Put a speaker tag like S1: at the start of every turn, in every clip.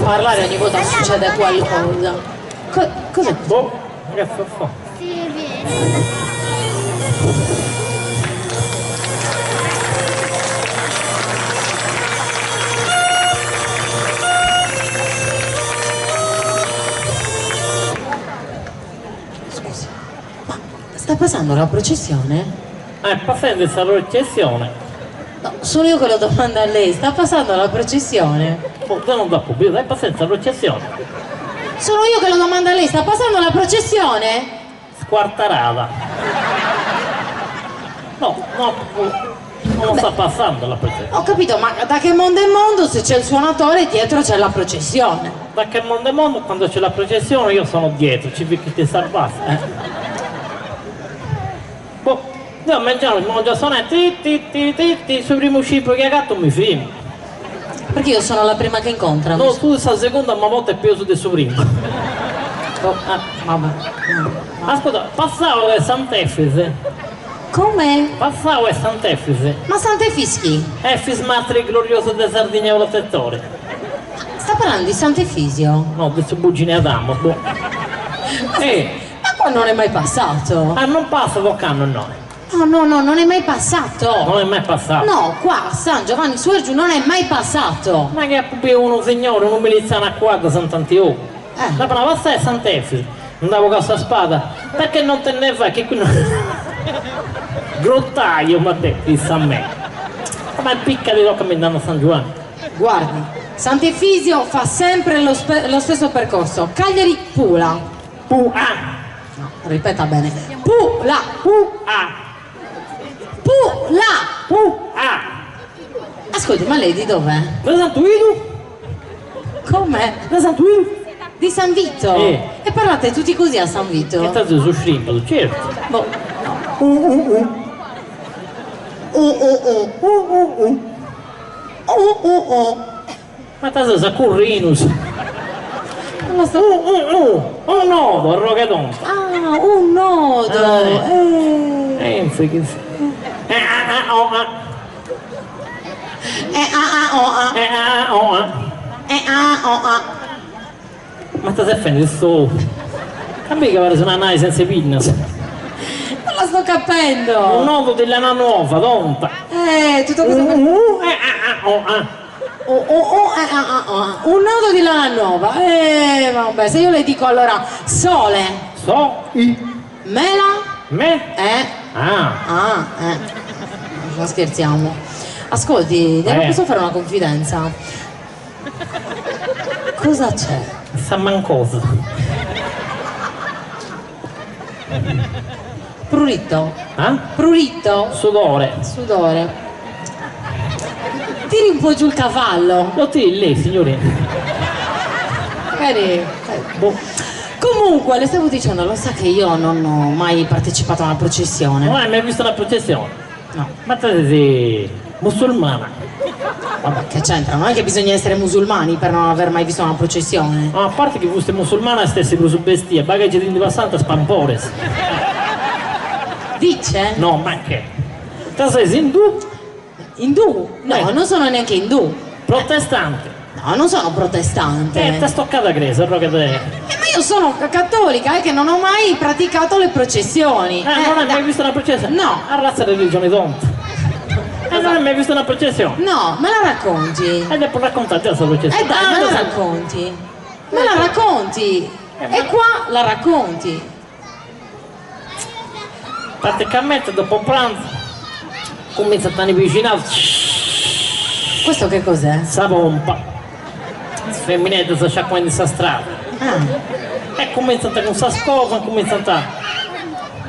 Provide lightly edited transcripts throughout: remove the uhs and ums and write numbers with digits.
S1: parlare ogni volta succede qualcosa. Cos'è?
S2: Boh, che fa?
S3: Sì, vieni.
S1: Scusi, ma sta passando la processione?
S2: Passando questa processione.
S1: No, sono io che lo domando a lei, sta passando la processione?
S2: Oh, non da pubblico, dai, passando questa processione.
S1: Sono io che lo domando a lei, sta passando la processione?
S2: Squartarata. No, non sta passando la processione.
S1: Ho capito, ma da che mondo è mondo se c'è il suonatore dietro c'è la processione?
S2: Da che mondo è mondo, quando c'è la processione io sono dietro, ci picchi ti salvate. Boh. Io mangio sonetti, sul primo cibo che ha gatto mi filmo.
S1: Perché io sono la prima che incontra.
S2: No, tu sta seconda ma volta è più su del suo primo.
S1: Oh, vabbè.
S2: Ascolta, passavo a Sant'Efese.
S1: Come?
S2: Passavo a Sant'Efese.
S1: Ma Sant'Efischi?
S2: Efis Matri glorioso de Sardegna e protettore.
S1: Sta parlando di Sant'Efisio?
S2: No, del suo bugine Adamo. Boh.
S1: Ma qua non è mai passato.
S2: Ah, non passa Vocano no.
S1: No, non è mai passato.
S2: Non è mai passato.
S1: No, qua a San Giovanni Suergiu non è mai passato.
S2: Ma che ha proprio uno signore, un miliziano a qua da Sant'Antioco. La prima passata è Sant'Efisi. Andavo con questa spada. Perché non te ne fai? Che qui non... Grottaio, ma te, disse a me. Come picca di rocca mi danno a San Giovanni.
S1: Guardi, Sant'Efisio fa sempre lo stesso percorso. Cagliari-Pula.
S2: Pu-a.
S1: No, ripeta bene. Pula.
S2: Pu-a.
S1: Pula.
S2: Pu-a.
S1: Ascolti, ma lei di dov'è?
S2: Da Santuido?
S1: Com'è?
S2: Da Santuido?
S1: Di San Vito? E parlate tutti così a San Vito?
S2: Che tanto su shrimp, certo.
S1: Boh.
S2: Ma tanto sa currinus. Un nodo, a rogadon.
S1: Ah, un nodo.
S2: Enfrix. Ma ti sei fatto il solo? Capi che pare una nave senza pinna?
S1: Non la sto capendo.
S2: Un nodo della nuova, tonta.
S1: Tutto questo. Un nodo di lana nuova. Vabbè, se io le dico allora sole. Mela.
S2: Me?
S1: Non scherziamo. Ascolti, posso fare una confidenza? Cosa c'è?
S2: Sa mancosa.
S1: Prurito? Prurito?
S2: Sudore.
S1: Sudore. Tiri un po' giù il cavallo.
S2: Lo tiri lei, signore.
S1: Magari. Comunque, le stavo dicendo, lo sa che io non ho mai partecipato a una processione.
S2: Non hai mai visto una processione?
S1: No.
S2: Ma te sei musulmana.
S1: Vabbè, che c'entra? Non è che bisogna essere musulmani per non aver mai visto una processione.
S2: No, a parte che foste musulmana stessi su bestia, bagaggi di passante spampores.
S1: Dice?
S2: No, ma che? Te sei indù?
S1: Indù? No, non sono neanche indù.
S2: Protestante?
S1: No, non sono protestante.
S2: Ti stoccata cresa, roca te.
S1: Ma io sono cattolica, che non ho mai praticato le processioni.
S2: Non hai mai visto una processione?
S1: No.
S2: A razza di religione tonta. Non hai mai visto una processione?
S1: No, me la racconti?
S2: E dopo raccontate la sua processione.
S1: Dai, me la racconti? Me la racconti? E qua la racconti?
S2: Praticamente dopo pranzo comincia a stare vicino.
S1: Questo che cos'è?
S2: Sa pompa. Femminette si sciacquano in questa strada. E cominciano con questa scopa, cominciano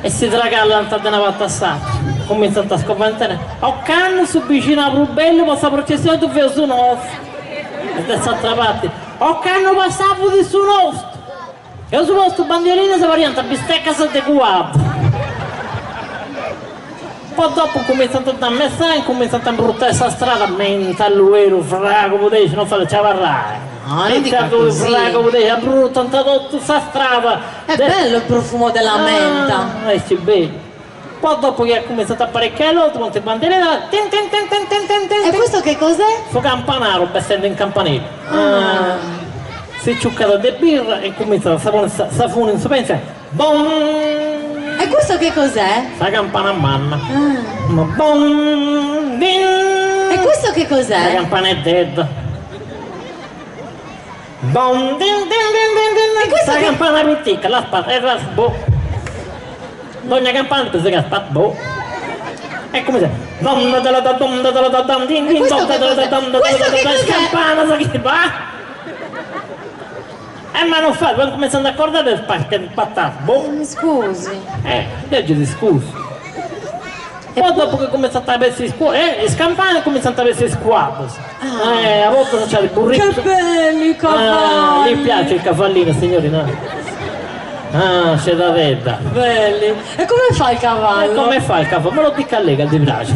S2: e si tragallano da una volta assata. Cominciano a scopare. O canno su vicino a Rubello, ma sta processione tu vedi su nostro. E da quest'altra parte. O canno passato di su nostro. E su nostro bandierino si variante a bistecca sotto cuato. Poi dopo cominciano a messare, cominciano a bruttare questa strada, menta l'uero, frago, potessi, non fare ciavarrare.
S1: Non dica così.
S2: Frago, potessi, ha brutto, tutta questa strada.
S1: È bello il profumo della menta.
S2: Sì, bello. Poi dopo che ha cominciato a apparecchiare l'altro, monte bandiera,
S1: E questo che cos'è?
S2: suo campanaro, essendo in campanile. si ciuccata di birra e comincia a sapone in pensa. Bom!
S1: E questo che cos'è?
S2: La campana a manna.
S1: Ah.
S2: Ma bom! Din!
S1: E questo che
S2: La
S1: cos'è?
S2: campana è dead. Bom! Din, din, din, din,
S1: E
S2: din.
S1: questo
S2: La
S1: che-
S2: campana pittica, la spalla, e la boh. Dogna campana pensa che spat, boh. E come se? Dom da da da dom da da da dom din din
S1: questo
S2: dom da
S1: che
S2: da da
S1: cos'è?
S2: dom da
S1: Questo
S2: da da
S1: che
S2: da
S1: cos'è?
S2: campana, sa che va? Ma non fa, quando cominciano ad accordare il pacco di patate, boh.
S1: Mi scusi.
S2: Legge di scusa. Poi dopo che cominciano a avere le scampane cominciano ad avere squadre. A volte non c'è il burrito.
S1: Che belli
S2: Gli
S1: cavalli.
S2: piace il cavallino, signori, no? Ah, c'è da vedere.
S1: Belli. E come fa il cavallo?
S2: Come fa il cavallo? Me lo dica a lei che ti piace.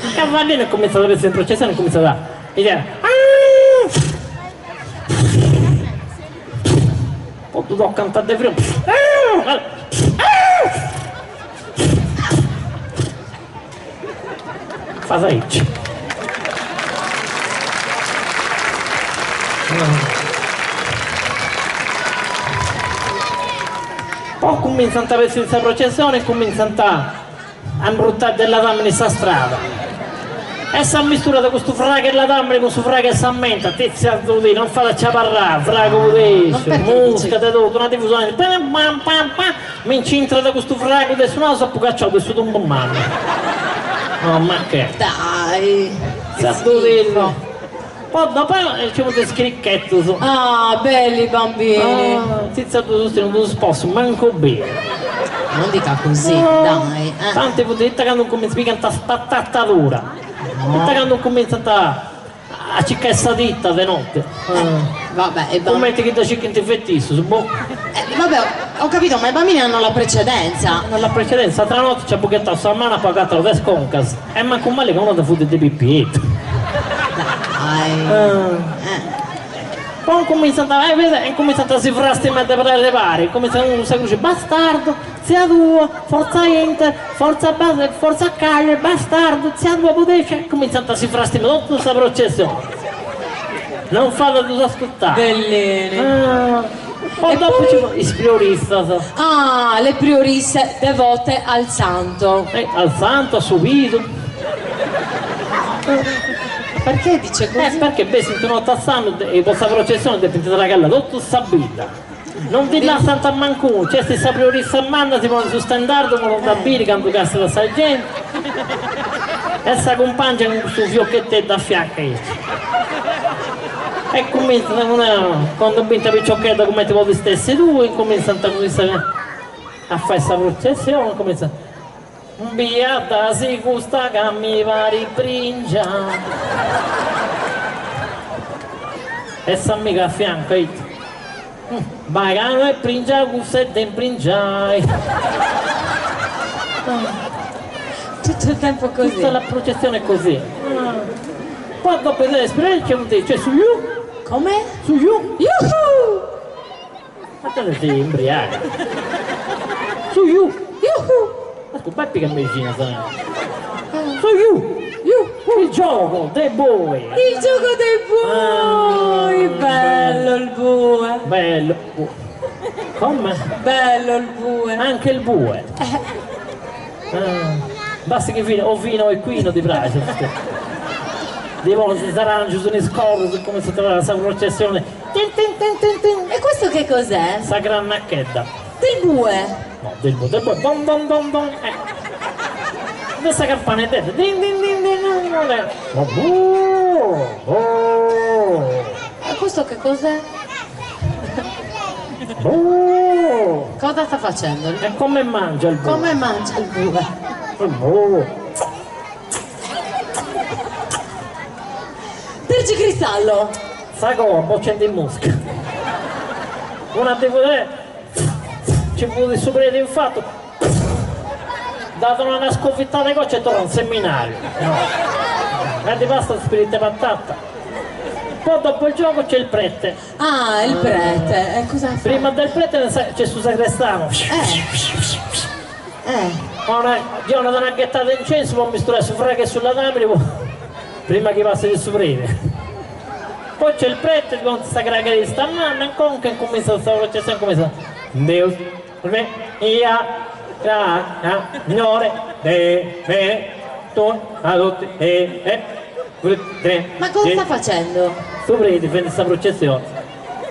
S2: Il cavallino comincia ad avere in processione e comincia a dire. Poi tu devo cantare di frio. Fa ricci. Poi cominciano a avere questa processione e cominciano a imbruttare della dama in questa strada. E si mistura da questo frago e la dama con questo frago e si ammenta, tizia di non fa la ciaparrà, frago udesce, musica di tutto, una diffusione, pam pam pam pam, mi incintra da questo frago e suonato so pucacciò questo tumbo mamma. No, ma che?
S1: Dai.
S2: Sattutino. Poi dopo c'è un scricchetto su.
S1: Ah, belli bambini.
S2: Tizia tutti non lo sposo, manco bene.
S1: Non dica così, dai.
S2: Tante volte che non comincia a cantare spattattatura. Che non comincia a ciccare sta ditta di notte.
S1: Vabbè, e
S2: Come che da cicca infettisso, boh.
S1: vabbè, ho capito, ma i bambini hanno la precedenza.
S2: Nella precedenza, tra notte c'è pochettato sta mano a pagare le sconcas. E manco male che uno da fuori di pippietto.
S1: Dai.
S2: Poi cominciano a si frastimare per arrivare, cominciano uno si dice bastardo, sia tuo, forza Inter, forza base, forza Cagliari, bastardo, sia tuo potesce, cominciano a si frastimare tutta questa processione. Non fate tu ascoltare.
S1: Bellini.
S2: Poi
S1: E
S2: dopo
S1: poi-
S2: ci sono i priorista,
S1: Ah, le priorisse devote al santo.
S2: al santo, subito.
S1: Perché dice così?
S2: Perché beh, se tu non tassano e questa processione dipende dalla galla, tutto sabita. Non ti la santa mancuno, c'è questa priorista a manna, si pone su standardo, con da bere, quando cassa da sta gente. E si accompagna con questo fiocchetto da fianco. E cominciano, quando vinta picciocchetta come ti vuoi stessi due, cominciano a fare questa processione, cominciano. Biata si gusta che mi va ripringia. E sa mica a fianco, bagano e pringia, gusta e den pringiai.
S1: Tutto il tempo così.
S2: Tutta la processione è così. Poi dopo l'esperienza c'è su you,
S1: Come?
S2: su you.
S1: Yuhu!
S2: Ma te sei imbriaca. Su you.
S1: Yuhu!
S2: Ascolta, Peppi che mi vicina, su you. Il gioco dei bue.
S1: Il gioco dei bue! Bello il bue!
S2: Bello. Come?
S1: Bello il bue!
S2: Anche il bue. Basta che vino e quino di prato. Di volte si saranno giusto in scorso, come si trova la processione. Tin tin tin tin tin.
S1: E questo che cos'è?
S2: Sa granacchetta.
S1: Del bue!
S2: No, del bue, dom dom dom dom. Questa campana è dentro. Din din din din din.
S1: E questo che cos'è? Cosa sta facendo?
S2: E come mangia il bue?
S1: Come mangia il bue? Tergicristallo!
S2: Sa come? Boccetta in mosca. Una devo dire, ci vuole subire infatti, dato una sconfittata di goccia e torna al seminario. No. E di pasta spirite patata. Poi dopo il gioco c'è il prete.
S1: Ah, il prete! E cosa fa?
S2: Prima del prete c'è su sacrestano. Io una donna ghettata in incenso, poi misturare su fraga e sulla damine, prima che passi di soprire. poi c'è il prete con questa gragarista, ma non che comincia questa processione, comincia Deus, re, ia, gracia, signore, bene, tu, adotti,
S1: Ma cosa sta facendo?
S2: tu preti, fai questa processione.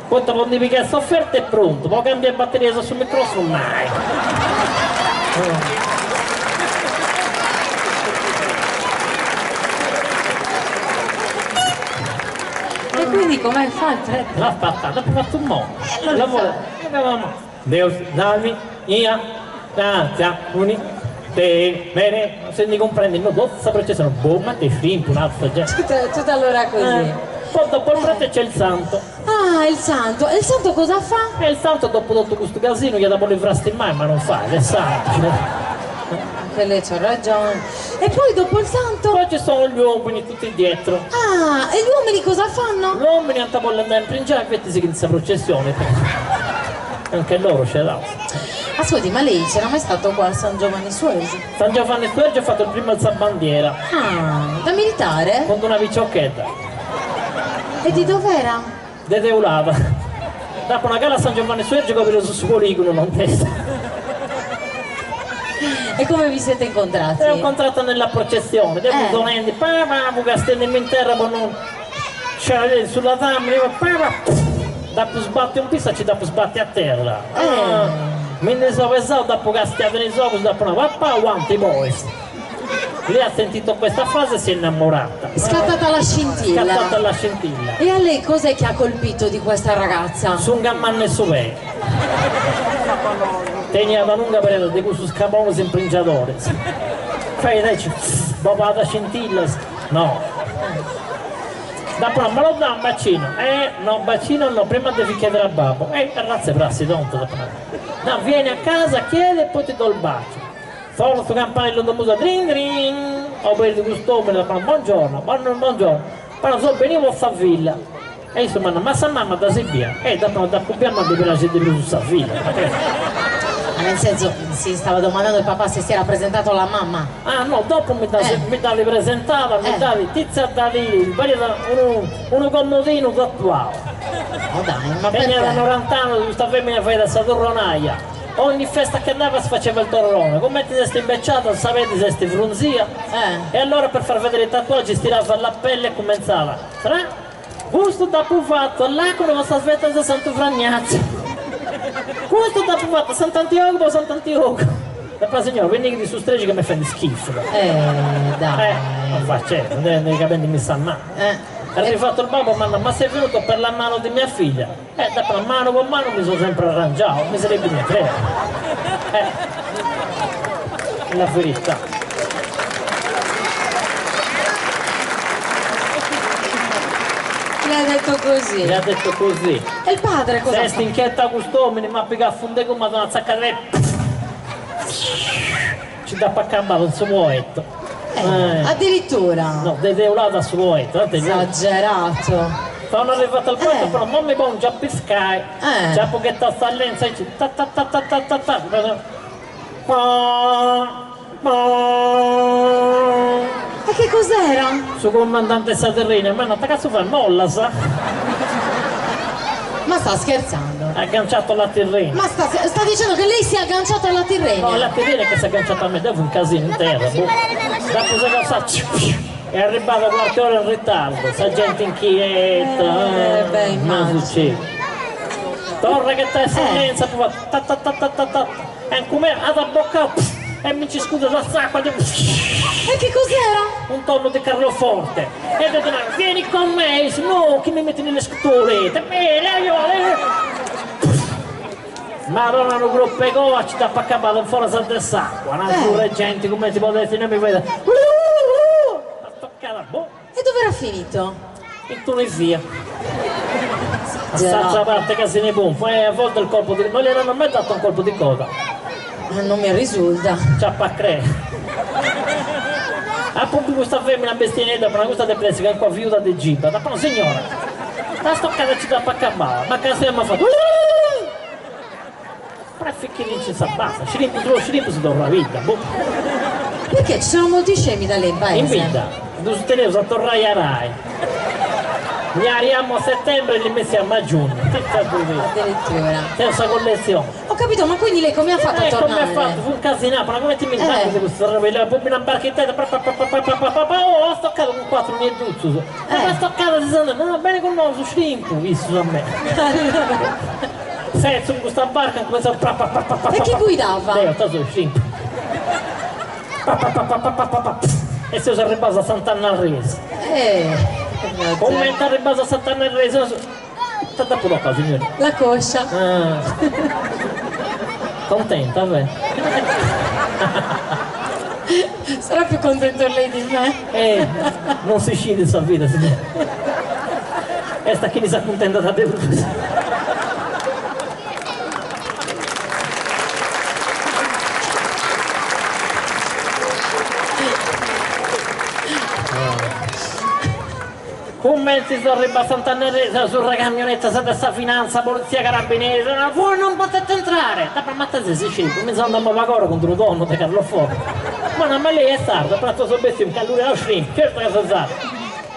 S2: Quanto pontificare sofferta è pronto, poi cambia batteria sul microfono mai.
S1: E quindi come fa il prete?
S2: L'ha fatta, l'ha fatto un modo.
S1: Non lo so.
S2: Deus, dammi, ia, grazia, uni, te, bene, se ne comprendi, no, dopo questa processione, boh, ma te frimpo, un'altra gente.
S1: Tutto allora così.
S2: Poi dopo il prete c'è il santo.
S1: Ah, il santo. E il santo cosa fa?
S2: E il santo dopo tutto questo casino gli ha dato le frasti in mano, ma non fa, è santo.
S1: Anche lei c'ha ragione. E poi dopo il santo?
S2: Poi ci sono gli uomini tutti dietro.
S1: Ah, e gli uomini cosa fanno?
S2: Gli uomini hanno vogliono andare in pringiare, infatti si inizia la processione. Anche loro ce l'hanno.
S1: Ascolti, ma lei c'era mai stato qua a San Giovanni Suesi?
S2: San Giovanni Suergio ha fatto il primo alzabandiera
S1: Ah, da militare?
S2: con una picciocchetta,
S1: E di dov'era?
S2: deteulata. Dopo una gara a San Giovanni Suergio che ho preso su poligono, non testa.
S1: E come vi siete incontrati?
S2: E ho incontrato nella processione, devo donenti, papà, castelli in terra, poi non c'era sulla tamina, papà, dopo sbatti un pista, ci dopo sbatti a terra. Mi ne so pesato, dopo che stiate nei sopra, dopo una papà, quanti boys. Lei ha sentito questa frase e si è innamorata.
S1: Scattata la scintilla.
S2: Scattata la scintilla.
S1: E a lei cos'è che ha colpito di questa ragazza?
S2: Su un gammanne su lei. Tenia da lunga periodo di questo scapone impringiatore. Fai dici, papà da scintilla. No. Dopo no, me lo dà un bacino. No, bacino no, prima devi chiedere a babbo. Ragazze prassi, tonto. No, vieni a casa, chiedi e poi ti do il bacio. Solo questo campanello di musica, dring dring. Ho preso questo uomo, buongiorno, buongiorno. Però so venivo a villa. E insomma, ma sa mamma da Sibia. Dopo da cubbiamo di quella gente di questa villa.
S1: Ma nel senso, si stava domandando il papà se si era presentato alla mamma.
S2: Ah no, dopo mi dà ripresentata, mi dà Tizia Dalili, uno commodino attuale.
S1: Oh dai, ma
S2: E ne era
S1: perché?
S2: 90 anni, questa femmina fai da Saturnonaia. Ogni festa che andava si faceva il torrone, come ti sei imbecciata, sapete se sti frunzia. E allora per far vedere i tatuaggi stirava la pelle e cominciava. Questo dopo fatto, là come vostra svetta da Santo Fragnazzo. Questo dopo fatto, Sant'Antioco, Sant'Antioco. Dopo signora, vieni di su streggi che mi fai di schifo.
S1: Dai.
S2: Non fa certo, nei capelli mi sta male. È rifatto il babbo, ma sei venuto per la mano di mia figlia? Dopo mano con mano mi sono sempre arrangiato, mi sarebbe di tre. La verità.
S1: Le ha detto così.
S2: Mi ha detto così.
S1: E il padre cosa
S2: Se
S1: fa?
S2: stinchietta quest'uomo, mi ha piccato a fonde con madonna zaccare. Ci dà per cambiare un suo muoetto.
S1: Addirittura.
S2: No, deteulato a suo muoetto.
S1: Esagerato.
S2: Sono arrivato al punto, però non mi può già pescare. Già pochetta sta lenza e ta ta ta ta ta ta ta.
S1: E che cos'era?
S2: Su comandante Saterrino, ma non te cazzo fa molla, sa?
S1: Ma sta scherzando?
S2: Ha agganciato la Tirrena.
S1: Ma sta dicendo che lei si è agganciata alla Tirrenia?
S2: No, la Tirrena che si è agganciata a me, dopo un casino in terra. Dopo se cosa è arrivato qualche ora in ritardo, sa gente inquieta. Non succede. Torna che te silenzia, ta ta ta ta ta ta. E come ha bocca e mi ci scusa la sacca.
S1: E che cos'era?
S2: Un tonno di Carloforte. E detto, vieni con me, no, che mi metti nelle scatolette. Madonna, un gruppo di coa ci sta paccapato in fuori del sacco. Una gente come si può dire, non mi vede. Ha toccata, boh.
S1: E dove era finito?
S2: In Tunisia. A st'altra parte casini pompo, a volte il colpo di... non gli hanno mai dato un colpo di coda.
S1: Non mi risulta.
S2: Ciappacre. Appunto questa femmina bestinetta per una cosa di presa che è qua viuda di Giba. Da però signora, la stoccata ci da paccabala, ma che stiamo a fare? Però finché non ci sa basta, ci rimpo si torna la vita. Boh.
S1: Perché ci sono molti scemi da lì in paese?
S2: In vita, non si teneva a tornare a Rai. li ariamo a settembre e li messiamo a giugno.
S1: Addirittura.
S2: Senza collezione.
S1: Ho capito, ma quindi lei come ha fatto a
S2: Come
S1: tornare?
S2: ha fatto? Fu un casinato, ma come ti metti di questa roba? La una barchettetta, oh, ho stoccato con 4 nientuzzo. Ma stoccata si sente, non va bene con noi, su shrimp, visto a me. Senza con questa barca ha cominciato a...
S1: E chi guidava?
S2: Lei, ho stato shrimp. E si usa il ribaso a Sant'Anna al Reso. Commenta il ribaso a Sant'Anna al Reso. Sta da pure qua, signore.
S1: La coscia.
S2: Contenta, beh.
S1: Sarà più contento lei di me?
S2: Non si scende in sua vita, signore. E sta chi ne sa contenta da te. Commenti sul Riba Sant'Anna sulla camionetta, stessa finanza, polizia, carabinieri, voi non potete entrare! Ma te sei scemo, mi sono andato a coro contro un donno di Carlo Fuori. Ma non, ma lei è sardo, però so bestio, che lui è lo shrimp, certo che so sardo.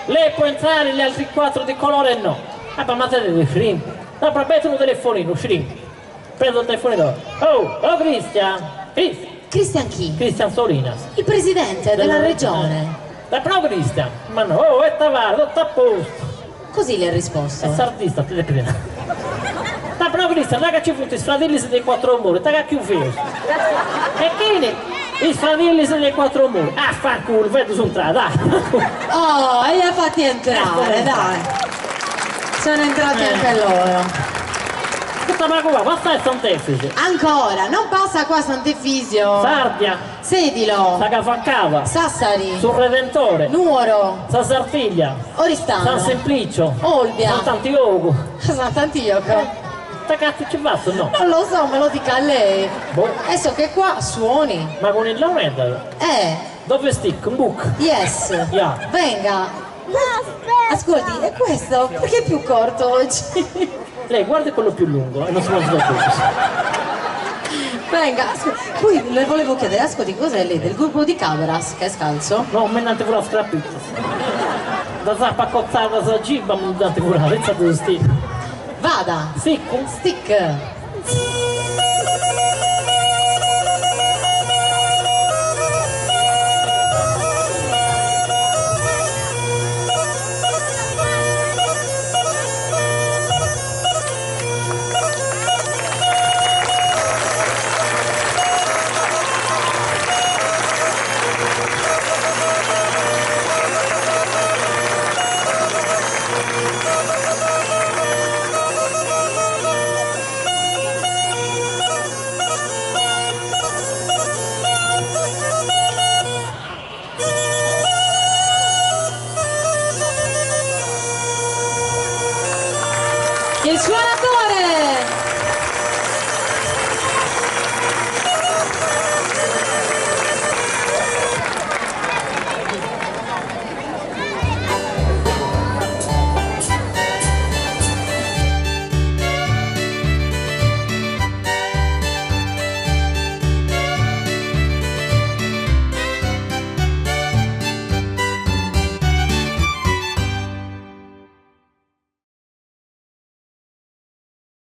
S2: Lei può entrare, gli altri 4 di colore no. Ma te dei shrimp. No, però metti un telefonino, shrimp. Prendo il telefonino. Oh Cristian!
S1: Cristian chi?
S2: Cristian Solinas.
S1: Il presidente della regione.
S2: Però Cristian, ma no, è Tavardo, tutto a posto.
S1: Così le ha risposto.
S2: È sardista, te le prima. Ma però Cristian, raga ci futti, i fratelli dei 4 muri, taga più veloce. E che i fratelli dei 4 muri? Ah, fanculo, vedo su entrare, dai.
S1: Oh, e li ha fatti entrare, dai. Sono entrati anche loro.
S2: Ma qua, basta il Sant'Effice.
S1: Ancora, non passa qua Sant'Efisio.
S2: Sardia.
S1: Sedilo.
S2: Sagafaccava.
S1: Sassari.
S2: Sul Redentore.
S1: Nuoro.
S2: San Sartiglia.
S1: Oristano.
S2: San Semplicio.
S1: Olbia.
S2: Sant'Antioco.
S1: Sant'Antioco.
S2: Sta cazzo ci basta o no?
S1: Non lo so, me lo dica lei.
S2: Boh.
S1: Adesso che qua suoni.
S2: Ma con il lauretta? Dove stick? Un book?
S1: Yes.
S2: Yeah.
S1: Venga. Ascolti, è questo? Perché è più corto oggi?
S2: Lei guarda quello più lungo e non si può sbagliare.
S1: Venga, poi le volevo chiedere, ascolti, cos'è lei del gruppo di Cabras che è scalzo?
S2: No, menante pure la strappita. Da zappa cozzata, da gibba, menante pure la vezza dello stick.
S1: Vada!
S2: Stick?
S1: Stick!